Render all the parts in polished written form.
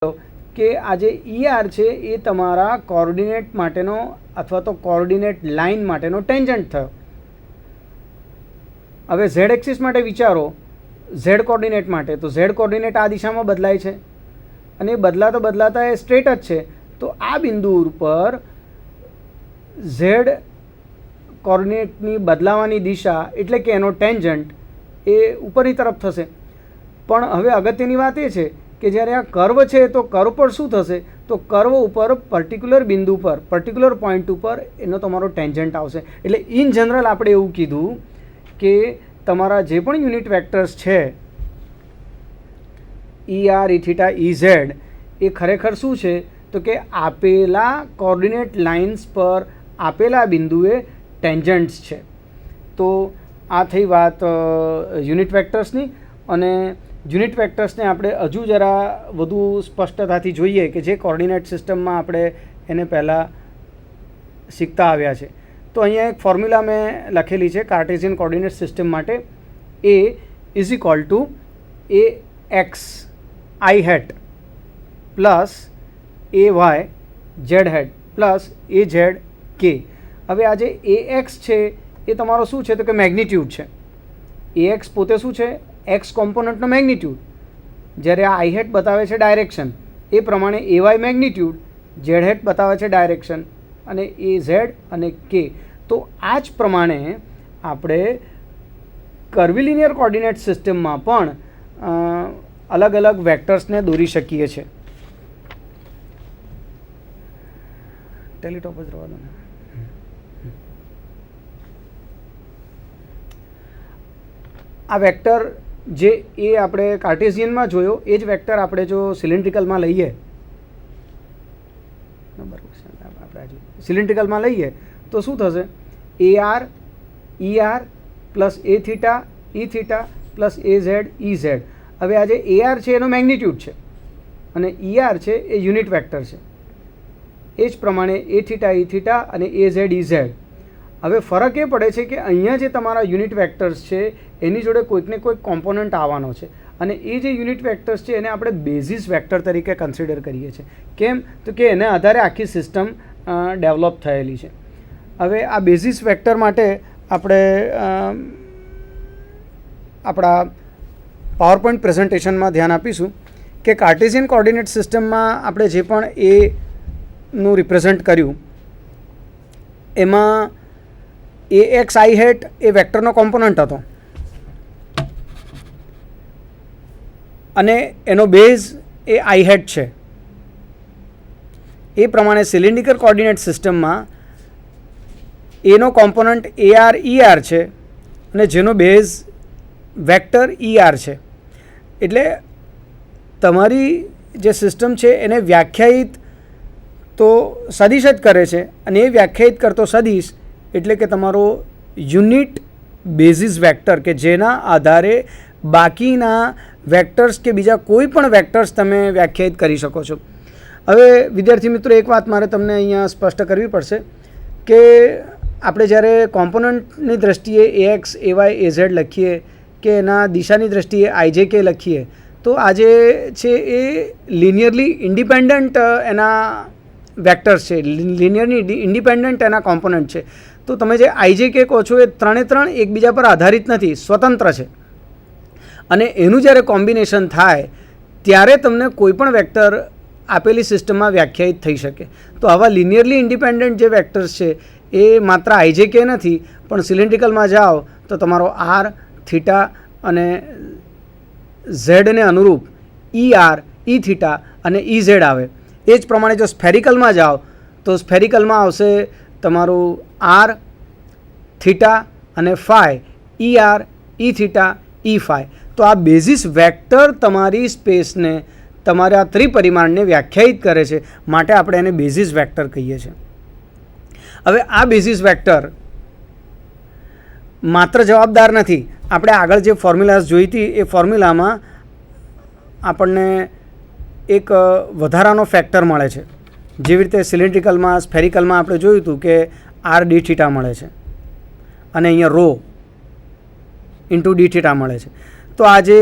કે આ જે ER છે એ તમારા કોઓર્ડિનેટ માટેનો અથવા તો કોઓર્ડિનેટ લાઇન માટેનો ટેન્જન્ટ થયો. હવે ઝેડ એક્સિસ માટે વિચારો, ઝેડ કોઓર્ડિનેટ માટે તો ઝેડ કોઓર્ડિનેટ આ દિશામાં બદલાય છે અને બદલાતા બદલાતા એ સ્ટ્રેટ જ છે. તો આ બિંદુ ઉપર ઝેડ કોઓર્ડિનેટની બદલાવાની દિશા એટલે કે એનો ટેન્જન્ટ એ ઉપરની તરફ થશે. પણ હવે અગત્યની વાત એ છે કે જ્યારે આ કર્વ છે તો કર્વ પર શું થશે, તો કર્વ ઉપર પર્ટિક્યુલર બિંદુ પર પર્ટિક્યુલર પોઈન્ટ ઉપર એનો તમારો ટેન્જન્ટ આવશે. એટલે ઇન જનરલ આપણે એવું કીધું કે તમારા જે પણ યુનિટ વેક્ટર્સ છે ER, Eθ, EZ એ ખરેખર શું છે તો કે આપેલા કોઓર્ડિનેટ લાઇન્સ પર આપેલા બિંદુએ ટેન્જન્ટ્સ છે. તો આ થઈ વાત યુનિટ વેક્ટર્સની. અને યુનિટ વેક્ટર્સને આપણે હજુ જરા વધુ સ્પષ્ટતાથી જોઈએ કે જે કોઓર્ડિનેટ સિસ્ટમમાં આપણે એને પહેલાં શીખતા આવ્યા છે. તો અહીંયા એક ફોર્મ્યુલા મેં લખેલી છે કાર્ટેશિયન કોઓર્ડિનેટ સિસ્ટમ માટે. A is equal to AX I hat plus AY Z hat plus AZ K. હવે આ જે AX છે એ તમારો શું છે તો કે મેગ્નિટ્યૂડ છે. AX પોતે શું છે, એક્સ કોમ્પોનન્ટનો મેગ્નિટ્યૂડ. જ્યારે આ આઈ હેટ બતાવે છે ડાયરેક્શન, એ પ્રમાણે AY મેગ્નિટ્યૂડ, ઝેડ હેટ બતાવે છે ડાયરેક્શન અને AZ અને K. તો આ જ પ્રમાણે આપણે કર્વિલિનિયર કોઓર્ડિનેટ સિસ્ટમમાં પણ અલગ અલગ વેક્ટર્સને દોરી શકીએ છીએ. ટેલિટોપ જ રહેવા દો ને. આ વેક્ટર જે એ આપણે કાર્ટેશિયનમાં જોયો એ જ વેક્ટર આપણે જો સિલિન્ડ્રિકલમાં લઈએ, આપણે સિલિન્ડ્રિકલમાં લઈએ તો શું થશે, AR ER plus Aθ Eθ plus AZ EZ. હવે આ જે AR છે એનો મેગ્નિટ્યૂડ છે અને ER છે એ યુનિટ વેક્ટર છે. એ જ પ્રમાણે Aθ Eθ અને AZ EZ. હવે ફરક એ પડે છે કે અહીંયા જે તમારા યુનિટ વેક્ટર્સ છે એની જોડે કોઈકને કોઈક કોમ્પોનન્ટ આવવાનો છે અને એ જે યુનિટ વેક્ટર્સ છે એને આપણે બેઝિસ વેક્ટર તરીકે કન્સિડર કરીએ છીએ. કેમ તો કે એને આધારે આખી સિસ્ટમ ડેવલપ થયેલી છે. હવે આ બેઝિસ વેક્ટર માટે આપણે આપણા પાવરપોઈન્ટ પ્રેઝન્ટેશનમાં ધ્યાન આપીશું કે કાર્ટેશિયન કોઓર્ડિનેટ સિસ્ટમમાં આપણે જે પણ એનું રિપ્રેઝન્ટ કર્યું એમાં AX I હેટ એ વેક્ટરનો કોમ્પોનન્ટ હતો અને એનો બેઝ એ I હેટ છે. એ પ્રમાણે સિલિન્ડ્રિકલ કોઓર્ડિનેટ સિસ્ટમમાં એનો કોમ્પોનન્ટ AR ER છે અને જેનો બેઝ વેક્ટર ER છે. એટલે તમારી જે સિસ્ટમ છે એને વ્યાખ્યાયિત તો સદિશ જ કરે છે અને એ વ્યાખ્યાયિત કરતો સદિશ એટલે કે તમારો યુનિટ બેઝિસ વેક્ટર કે જેના આધારે બાકીના વેક્ટર્સ કે બીજા કોઈ પણ વેક્ટર્સ તમે વ્યાખ્યાયિત કરી શકો છો. હવે વિદ્યાર્થી મિત્રો એક વાત મારે તમને અહીંયા સ્પષ્ટ કરવી પડશે કે આપણે જ્યારે કોમ્પોનન્ટની દ્રષ્ટિએ AX AY AZ લખીએ કે એના દિશાની દ્રષ્ટિએ IJK લખીએ તો આ જે છે એ લિનિયરલી ઇન્ડિપેન્ડન્ટ એના વેક્ટર્સ છે, લિનિયરલી ઇન્ડિપેન્ડન્ટ એના કોમ્પોનન્ટ છે. તો તમે જે IJK કહો છો એ ત્રણે ત્રણ એકબીજા પર આધારિત નથી, સ્વતંત્ર છે. અને એનું જ્યારે કોમ્બિનેશન થાય ત્યારે તમને કોઈ પણ વેક્ટર આપેલી સિસ્ટમમાં વ્યાખ્યાયિત થઈ શકે. તો આવા લિનિયરલી ઇન્ડિપેન્ડન્ટ જે વેક્ટર્સ છે એ માત્ર IJK નથી પણ સિલિન્ડ્રિકલમાં જાઓ તો તમારો R, θ અને ઝેડને અનુરૂપ ER, Eθ અને EZ આવે. એ જ પ્રમાણે જો સ્ફેરિકલમાં જાઓ તો સ્ફેરિકલમાં આવશે તમારું R, θ અને ફાઈ, ER, Eθ, Eφ. તો આ બેઝિસ વેક્ટર તમારી સ્પેસને, તમારા ત્રિપરિમાણને વ્યાખ્યાયિત કરે છે, માટે આપણે એને બેઝિસ વેક્ટર કહીએ છીએ. હવે આ બેઝિસ વેક્ટર માત્ર જવાબદાર નથી. આપણે આગળ જે ફોર્મ્યુલાઝ જોઈ હતી એ ફોર્મ્યુલામાં આપણને એક વધારાનો ફેક્ટર મળે છે. જેવી રીતે સિલિન્ડ્રિકલમાં, સ્ફેરિકલમાં આપણે જોયું હતું કે R dθ મળે છે અને અહીંયા ρ ઇન્ટુ dθ મળે છે. તો આ જે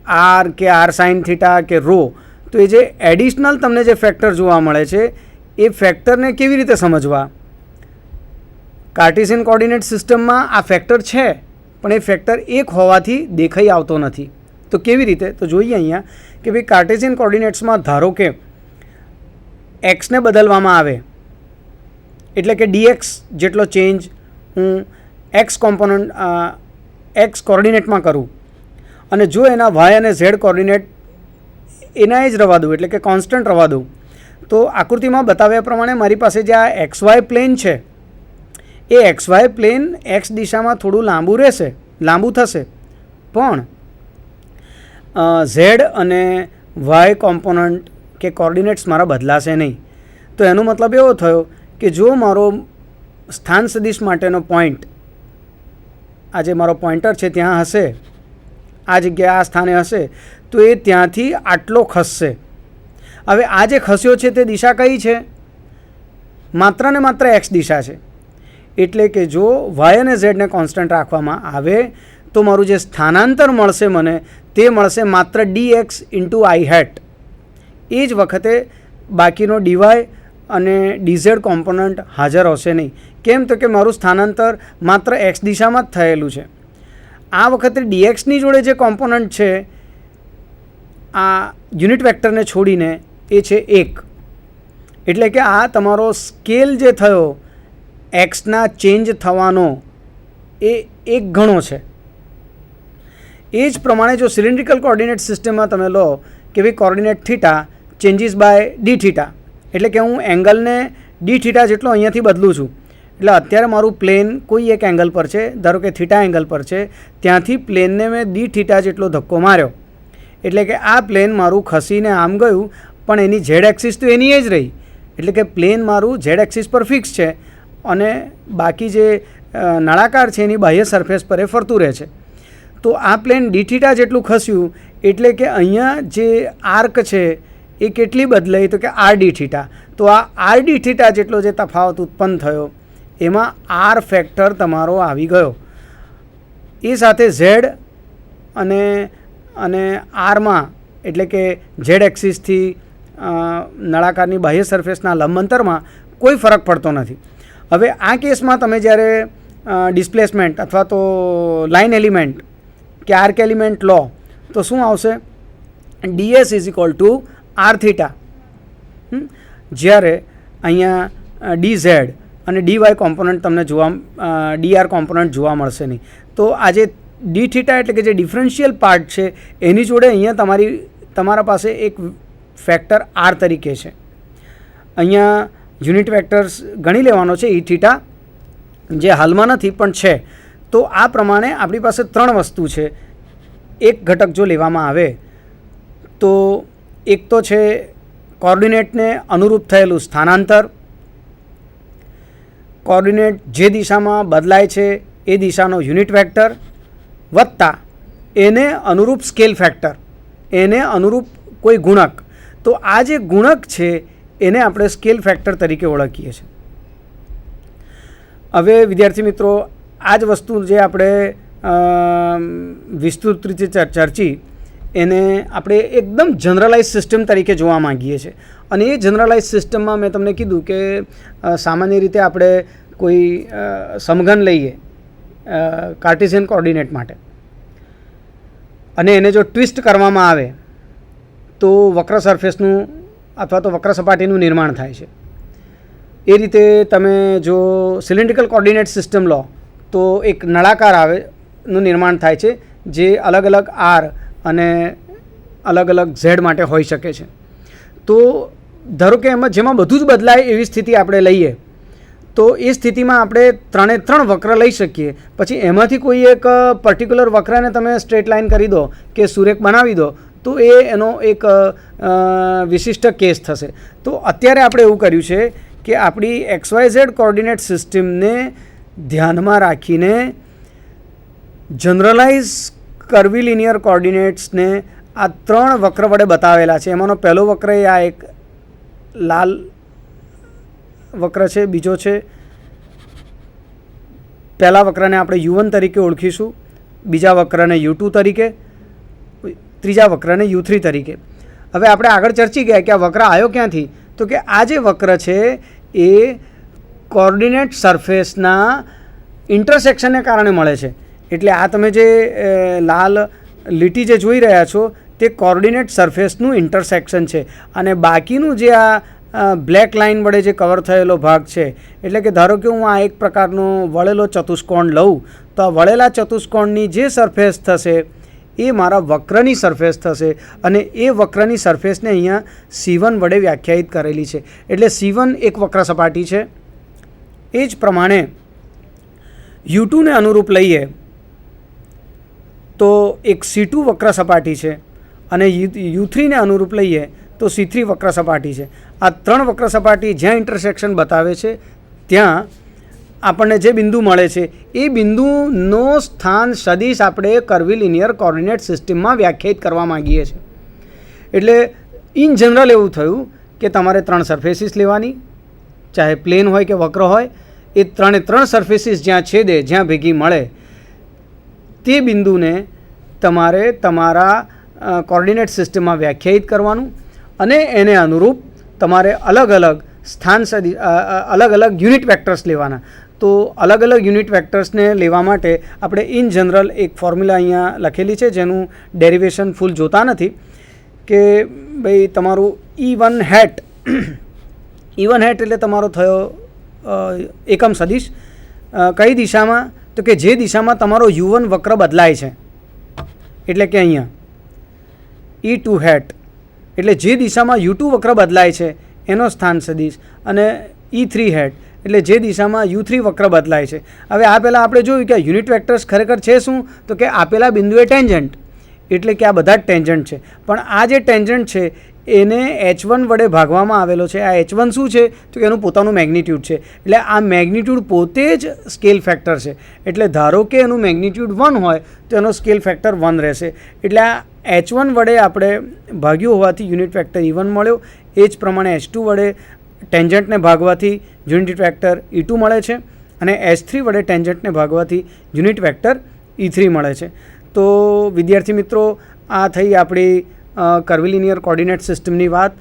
આર કે આર સાઇન થીટા કે રો, તો એ જે એડિશનલ તમને જે ફેક્ટર જોવા મળે છે એ ફેક્ટરને કેવી રીતે સમજવા? કાર્ટેશિયન કોઓર્ડિનેટ સિસ્ટમમાં આ ફેક્ટર છે પણ એ ફેક્ટર એક હોવાથી દેખાઈ આવતો નથી. તો કેવી રીતે? તો જોઈએ અહીંયા કે ભાઈ કાર્ટેશિયન કોઓર્ડિનેટ્સમાં ધારો કે એક્સને બદલવામાં આવે એટલે કે ડીએક્સ જેટલો ચેન્જ હું એક્સ કોઓર્ડિનેટમાં કરું અને જો એના વાય અને ઝેડ કોઓર્ડિનેટ એના જ રવા દઉં એટલે કે કોન્સ્ટન્ટ રવા દઉં, તો આકૃતિમાં બતાવ્યા પ્રમાણે મારી પાસે જે આ એક્સ વાય પ્લેન છે એ એક્સ વાય પ્લેન એક્સ દિશામાં થોડું લાંબુ થશે, પણ ઝેડ અને વાય કોમ્પોનન્ટ કે કોઓર્ડિનેટ્સ મારા બદલાશે નહીં. તો એનો મતલબ એવો થયો કે જો મારો સ્થાન સદિશ માટેનો પોઈન્ટ, આ જે મારો પોઈન્ટર છે ત્યાં હશે, આ જગ્યાએ આ સ્થાને હશે, તો એ ત્યાંથી આટલો ખસશે. હવે આ જે ખસ્યો છે તે દિશા કઈ છે? માત્ર ને માત્ર એક્સ દિશા છે. એટલે કે જો વાય અને ઝેડને કોન્સ્ટન્ટ રાખવામાં આવે તો મારું જે સ્થાનાંતર મળશે મને તે મળશે માત્ર dx ઇન્ટુ આઈ હેટ. એ જ વખતે બાકીનો ડીવાય અને ડીઝેડ કોમ્પોનન્ટ હાજર હશે નહીં. કેમ? તો કે મારું સ્થાનાંતર માત્ર એક્સ દિશામાં જ થયેલું છે. આ વખતે ડીએક્સની જોડે જે કોમ્પોનન્ટ છે આ યુનિટ વેક્ટરને છોડીને એ છે 1. એટલે કે આ તમારો સ્કેલ જે થયો એક્સના ચેન્જ થવાનો એ 1 ગણો છે. એ જ પ્રમાણે જો સિલિન્ડ્રિકલ કોઓર્ડિનેટ સિસ્ટમમાં તમે લો કે ભાઈ coordinate theta changes by D theta, એટલે કે હું એંગલને ડી થીટા જેટલો અહીંયાથી બદલું છું. એટલે અત્યારે મારું પ્લેન કોઈ એક એંગલ પર છે, ધારો કે થીટા એંગલ પર છે, ત્યાંથી પ્લેનને મેં ડી થીટા જેટલો ધક્કો માર્યો એટલે કે આ પ્લેન મારું ખસીને આમ ગયું, પણ એની ઝેડ એક્સિસ તો એની જ રહી. એટલે કે પ્લેન મારું ઝેડ એક્સિસ પર ફિક્સ છે અને બાકી જે નળાકાર છે એની બાહ્ય સરફેસ પર એ ફરતું રહે છે. તો આ પ્લેન ડી થીટા જેટલું ખસ્યું એટલે કે અહીંયા જે આર્ક છે એ કેટલી બદલાઈ? તો કે આર ડી થીટા. તો આ આર ડી થીટા જેટલો જે તફાવત ઉત્પન્ન થયો એમાં આર ફેક્ટર તમારો આવી ગયો. એ સાથે ઝેડ અને આરમાં એટલે કે ઝેડ એક્સિસથી નળાકારની બાહ્ય સરફેસના લંબ અંતરમાં કોઈ ફરક પડતો નથી. હવે આ કેસમાં તમે જ્યારે ડિસ્પ્લેસમેન્ટ અથવા તો લાઇન એલિમેન્ટ કે આર્ક એલિમેન્ટ લો તો શું આવશે? ds is equal to R theta. જ્યારે અહીંયા ડી ઝેડ અને ડી વાય કોમ્પોનન્ટ તમને ડીઆર કોમ્પોનન્ટ જોવા મળશે નહીં. તો આ જે ડી થીટા એટલે કે જે ડિફરન્શિયલ પાર્ટ છે એની જોડે અહીંયા તમારા પાસે એક ફેક્ટર આર તરીકે છે. અહીંયા યુનિટ વેક્ટર્સ ગણી લેવાનો છે ઈ થીટા, જે હાલમાં નથી પણ છે. તો આ પ્રમાણે આપણી પાસે 3 વસ્તુ છે. એક ઘટક જો લેવામાં આવે તો એક તો છે કોઓર્ડિનેટને અનુરૂપ થયેલું સ્થાનાંતર, કોઓર્ડિનેટ જે દિશામાં બદલાય છે એ દિશાનો યુનિટ વેક્ટર, વત્તા એને અનુરૂપ સ્કેલ ફેક્ટર, એને અનુરૂપ કોઈ ગુણક. તો આ જે ગુણક છે એને આપણે સ્કેલ ફેક્ટર તરીકે ઓળખીએ છીએ. હવે વિદ્યાર્થી મિત્રો, આ જ વસ્તુ જે આપણે વિસ્તૃત રીતે ચર્ચી એને આપણે એકદમ જનરલાઇઝ સિસ્ટમ તરીકે જોવા માંગીએ છીએ. અને એ જનરલાઇઝ સિસ્ટમમાં મેં તમને કીધું કે સામાન્ય રીતે આપણે કોઈ સમઘન લઈએ કાર્ટેશિયન કોઓર્ડિનેટ માટે અને એને જો ટ્વિસ્ટ કરવામાં આવે તો વક્ર સરફેસનું અથવા તો વક્ર સપાટીનું નિર્માણ થાય છે. એ રીતે તમે જો સિલિન્ડ્રિકલ કોઓર્ડિનેટ સિસ્ટમ લો તો એક નળાકાર નું નિર્માણ થાય છે જે અલગ અલગ આર અને અલગ અલગ ઝેડ માટે હોઈ શકે છે. તો ધારો કે જેમાં બધું જ બદલાય એવી સ્થિતિ આપણે લઈએ તો એ સ્થિતિમાં આપણે 3 વક્ર લઈ શકીએ. પછી એમાંથી કોઈ એક પર્ટિક્યુલર વક્રને તમે સ્ટ્રેટ લાઇન કરી દો કે સુરેખ બનાવી દો તો એનો એક વિશિષ્ટ કેસ થશે. તો અત્યારે આપણે એવું કર્યું છે કે આપણી XYZ કોઓર્ડિનેટ સિસ્ટમને ધ્યાનમાં રાખીને જનરલાઇઝ કર્વીલિનિયર કોઓર્ડિનેટ્સને આ 3 વક્ર વડે બતાવેલા છે. એમાંનો પહેલો વક્ર એ આ એક લાલ વક્ર છે, બીજો છે પહેલા વક્રને આપણે U1 તરીકે ઓળખીશું, બીજા વક્રને U2 તરીકે, ત્રીજા વક્રને U3 તરીકે. હવે આપણે આગળ ચર્ચી ગયા કે આ વક્ર આવ્યો ક્યાંથી, તો કે આ જે વક્ર છે એ કોર્ડિનેટ સરફેસના ઇન્ટરસેક્શનને કારણે મળે છે. એટલે આ તમે જે લાલ લીટી જે જોઈ રહ્યા છો તે કોર્ડિનેટ સરફેસનું ઇન્ટરસેક્શન છે, અને બાકીનું જે આ બ્લેક લાઇન વડે જે કવર થયેલો ભાગ છે, એટલે કે ધારો કે હું આ એક પ્રકારનો વળેલો ચતુષ્કોણ લઉં તો આ વળેલા ચતુષ્કોણની જે સરફેસ થશે એ મારા વક્રની સરફેસ થશે, અને એ વક્રની સરફેસને અહીંયા C1 વડે વ્યાખ્યાયિત કરેલી છે. એટલે C1 એક વક્ર સપાટી છે. એ જ પ્રમાણે U2ને અનુરૂપ લઈએ તો એક C2 વક્ર સપાટી છે, અને U3ને અનુરૂપ લઈએ તો C3 વક્ર સપાટી છે. આ ત્રણ વક્ર સપાટી જ્યાં ઇન્ટરસેક્શન બતાવે છે ત્યાં આપણને જે બિંદુ મળે છે એ બિંદુનો સ્થાન સદિશ આપણે કર્વીલિનિયર કોર્ડિનેટ સિસ્ટમમાં વ્યાખ્યાયિત કરવા માગીએ છીએ. એટલે ઇન જનરલ એવું થયું કે તમારે ત્રણ સરફેસીસ લેવાની, ચાહે પ્લેન હોય કે વક્ર હોય, એ ત્રણ સરફેસીસ જ્યાં છેદે, જ્યાં ભેગી મળે તે બિંદુને તમારે તમારા કોર્ડિનેટ સિસ્ટમમાં વ્યાખ્યાયિત કરવાનું, અને એને અનુરૂપ તમારે અલગ અલગ સ્થાન અલગ અલગ યુનિટ વેક્ટર્સ લેવાના. તો અલગ અલગ યુનિટ વેક્ટર્સને લેવા માટે આપણે ઇન જનરલ એક ફોર્મ્યુલા અહીંયા લખેલી છે, જેનું ડેરિવેશન ફૂલ જોતા નથી, કે ભાઈ તમારું E1 હેટ એટલે તમારો થયો એકમ સદિશ કઈ દિશામાં, તો કે જે દિશામાં તમારો U1 વક્ર બદલાય છે, એટલે કે અહીંયા E2 હેટ એટલે જે દિશામાં U2 વક્ર બદલાય છે એનો સ્થાન સદિશ, અને E3 હેટ એટલે જે દિશામાં U3 વક્ર બદલાય છે. હવે આ પહેલાં આપણે જોયું કે યુનિટ વેક્ટર્સ ખરેખર છે શું, તો કે આપેલા બિંદુએ ટેન્જન્ટ, એટલે કે આ બધા જ ટેન્જન્ટ છે. પણ આ જે ટેન્જન્ટ છે એને H1 વડે ભાગવામાં આવેલો છે. આ H1 શું છે, તો કે એનું પોતાનું મેગ્નિટ્યૂડ છે. એટલે આ મેગ્નિટ્યૂડ પોતે જ સ્કેલ ફેક્ટર છે. એટલે ધારો કે એનું મેગ્નિટ્યૂડ 1 હોય તો એનો સ્કેલ ફેક્ટર 1 રહેશે. એટલે આ H1 વડે આપણે ભાગ્યું હોવાથી યુનિટ વેક્ટર E1 મળ્યો. એ જ પ્રમાણે H2 વડે ટેન્જન્ટને ભાગવાથી યુનિટ વેક્ટર E2 મળે છે, અને H3 વડે ટેન્જન્ટને ભાગવાથી યુનિટ વેક્ટર E3 મળે છે. તો વિદ્યાર્થી મિત્રો, આ થઈ આપણી કર્વીલિનિયર કોર્ડિનેટ સિસ્ટમની વાત,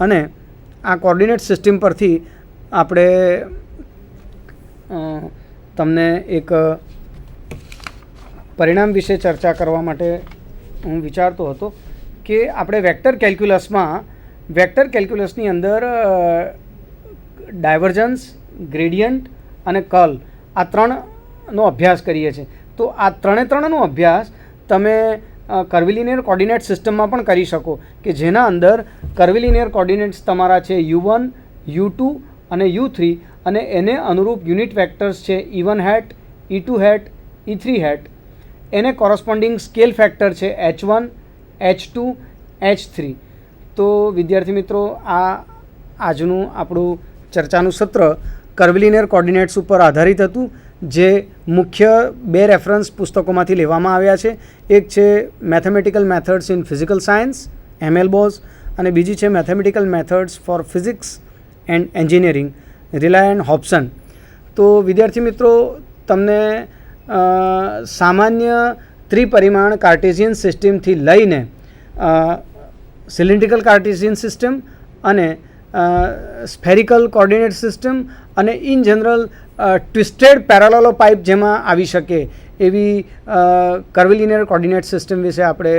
અને આ કોર્ડિનેટ સિસ્ટમ પરથી આપણે તમને એક પરિણામ વિશે ચર્ચા કરવા માટે હું વિચારતો હતો કે આપણે વેક્ટર કેલ્ક્યુલસની અંદર ડાયવર્જન્સ, ગ્રેડિયન્ટ અને કર્લ આ ત્રણનો અભ્યાસ કરીએ છીએ. તો આ ત્રણનો અભ્યાસ તમે કર્વીલિનિયર કોર્ડિનેટ સિસ્ટમમાં પણ કરી શકો, કે જેના અંદર કર્વીલિનિયર કોર્ડિનેટ્સ તમારા છે U1, U2 અને U3, અને એને અનુરૂપ યુનિટ વેક્ટર્સ છે E1 hat, E2 hat, E3 hat. એને કોરસ્પોન્ડિંગ સ્કેલ ફેક્ટર છે H1, H2, H3. તો વિદ્યાર્થી મિત્રો, આ આજનું આપણું ચર્ચાનું સત્ર કર્વીલિનિયર કોર્ડિનેટ્સ ઉપર આધારિત હતું, જે મુખ્ય બે રેફરન્સ પુસ્તકોમાંથી લેવામાં આવ્યા છે. એક છે mathematical methods in physical science ML-BOS, અને બીજી છે mathematical methods for physics and engineering Riley and Hobson. તો વિદ્યાર્થી મિત્રો, તમને સામાન્ય ત્રિપરિમાણ કાર્ટેશિયન સિસ્ટમથી લઈને સિલિન્ડ્રિકલ કાર્ટેશિયન સિસ્ટમ અને સ્ફેરિકલ કોર્ડિનેટ સિસ્ટમ, અને in general twisted parallelepiped જેમાં આવી શકે એવી કર્વીલિનિયર કોર્ડિનેટ સિસ્ટમ વિશે આપણે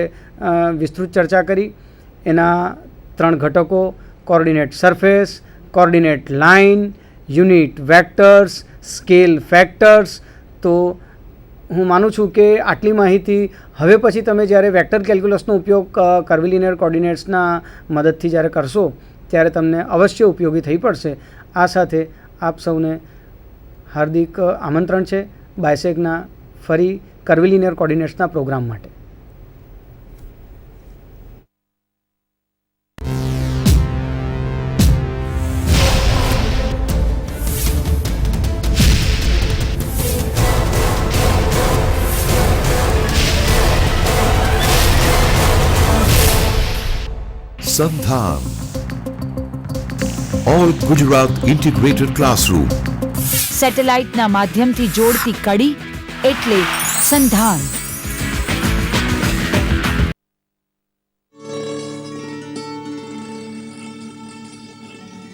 વિસ્તૃત ચર્ચા કરી. એના ત્રણ ઘટકો: coordinate surface, coordinate line, unit vectors, scale factors. તો હું માનું છું કે આટલી માહિતી હવે પછી તમે જ્યારે વેક્ટર કેલ્ક્યુલસનો ઉપયોગ કર્વીલિનિયર કોર્ડિનેટ્સના મદદથી જ્યારે કરશો ત્યારે તમને અવશ્ય ઉપયોગી થઈ પડશે. આ સાથે આપ સૌને હાર્દિક આમંત્રણ છે બાયસેગના ફરી કર્વીલિનિયર કોર્ડિનેટ્સના પ્રોગ્રામ માટે. Sandhan All Gujarat Integrated Classroom સેટેલાઇટના માધ્યમથી જોડતી કડી એટલે સંધાન.